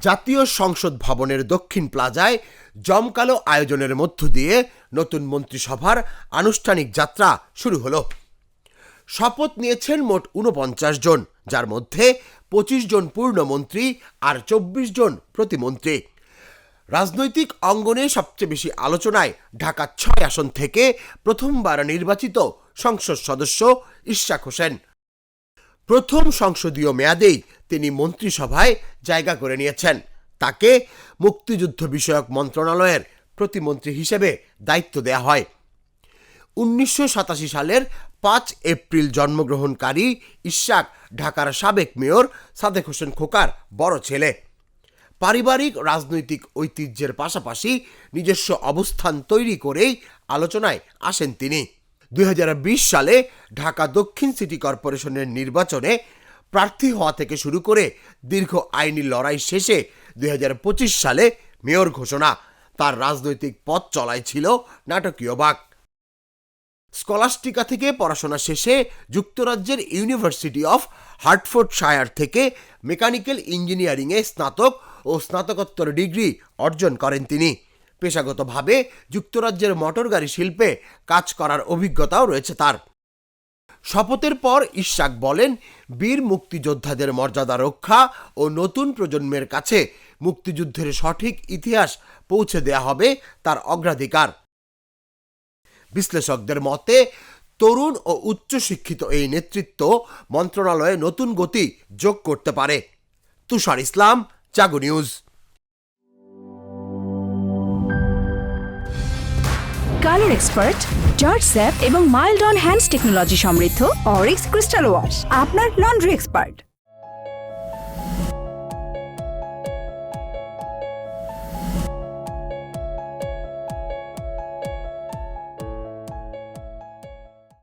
জাতীয় সংসদ ভবনের দক্ষিণ প্লাজায় জমকালো আয়োজনের মধ্য দিয়ে নতুন মন্ত্রিসভার আনুষ্ঠানিক যাত্রা শুরু হলো। শপথ নিয়েছেন মোট ৪৯ জন, যার মধ্যে ২৫ জন পূর্ণমন্ত্রী আর ২৪ জন প্রতিমন্ত্রী। রাজনৈতিক অঙ্গনে সবচেয়ে বেশি আলোচনায় ঢাকা ৬ আসন থেকে প্রথমবার নির্বাচিত সংসদ সদস্য ইশরাক হোসেন। প্রথম সংসদীয় মেয়াদেই তিনি মন্ত্রিসভায় জায়গা করে নিয়েছেন। তাকে মুক্তিযুদ্ধ বিষয়ক মন্ত্রণালয়ের প্রতিমন্ত্রী হিসেবে দায়িত্ব দেয়া হয়। ১৯৮৭ সালের ৫ এপ্রিল জন্মগ্রহণকারী ইশরাক ঢাকার সাবেক মেয়র সাদেক হোসেন খোকার বড় ছেলে। পারিবারিক রাজনৈতিক ঐতিহ্যের পাশাপাশি নিজস্ব অবস্থান তৈরি করেই আলোচনায় আসেন তিনি। ২০২০ সালে ঢাকা দক্ষিণ সিটি কর্পোরেশনের নির্বাচনে প্রার্থী হওয়া থেকে শুরু করে দীর্ঘ আইনি লড়াই শেষে ২০২৫ সালে মেয়র ঘোষণা। তার রাজনৈতিক পথ চলায় ছিল নাটকীয় বাঁক। স্কলাস্টিকা থেকে পড়াশোনা শেষে যুক্তরাজ্যের ইউনিভার্সিটি অফ হার্টফোর্ডশায়ার থেকে মেকানিক্যাল ইঞ্জিনিয়ারিংয়ে স্নাতক ও স্নাতকোত্তর ডিগ্রি অর্জন করেন তিনি। পেশাগতভাবে যুক্তরাজ্যের মোটরগাড়ি শিল্পে কাজ করার অভিজ্ঞতাও রয়েছে তার। শপথের পর ইশরাক বলেন, বীর মুক্তিযোদ্ধাদের মর্যাদা রক্ষা ও নতুন প্রজন্মের কাছে মুক্তিযুদ্ধের সঠিক ইতিহাস পৌঁছে দেয়া হবে তার অগ্রাধিকার। বিশ্লেষকদের মতে তরুণ ও উচ্চশিক্ষিত এই নেতৃত্ব মন্ত্রণালয়ে নতুন গতি যোগ করতে পারে। Tushar Islam, Jago news. Colour expert, George sap এবং মাইল্ড অন হ্যান্ডস টেকনোলজি সমৃদ্ধ অরিক্স ক্রিস্টাল ওয়াশ আপনার লন্ড্রি এক্সপার্ট।